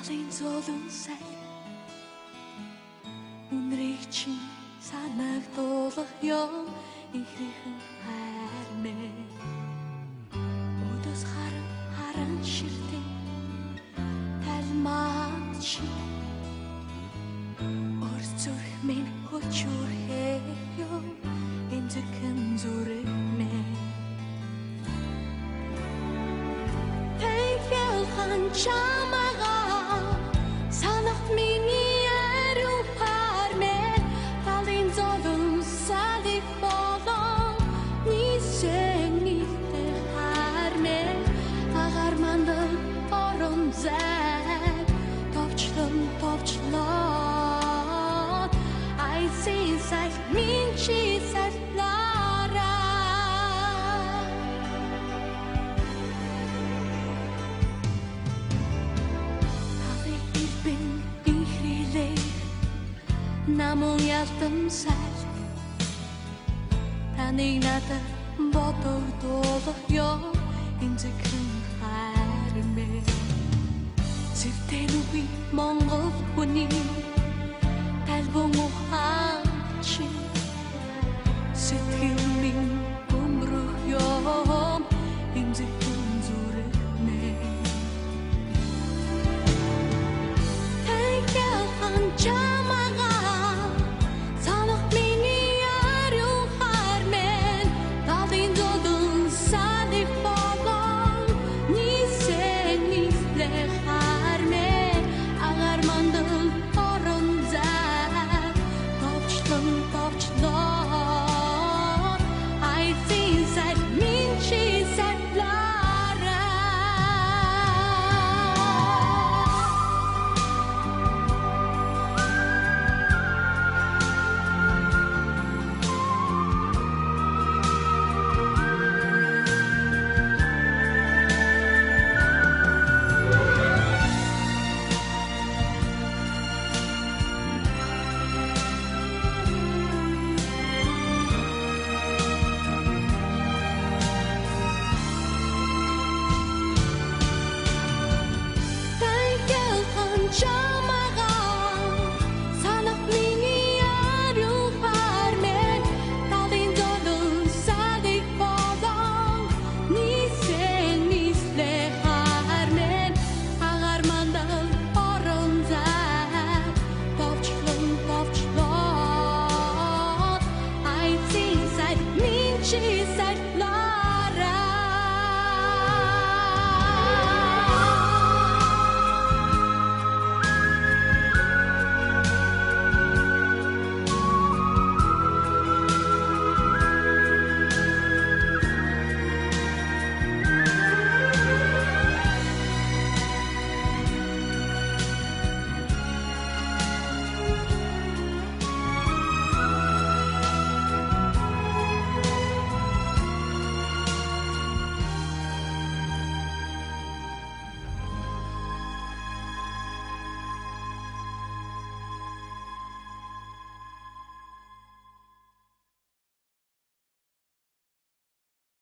талын зөөлөн сай үнрийг чинь санагдуулах ёо ихрийн хайр мэ өдөөс харан ширтэн талман чи өрцөх минь хөчүүрхээ ёо энзэрхэн зүрэг мэ хэн чамага санах миний ариун пармэ талын зовон салих болон нисэнийтэй хармэ агаар мандал орон зай товчлоо айсын сайт минь чи сайлаараа намун ялтам сайл таныг надад бодогдуулах ёо энзэгхэн хайр мэ зэвтэнүгүй Монгол хүний талбон ухаан чи сэтгэл минь өмрөх ёо энзэгхэн зүрэг мэ хэн чамага Just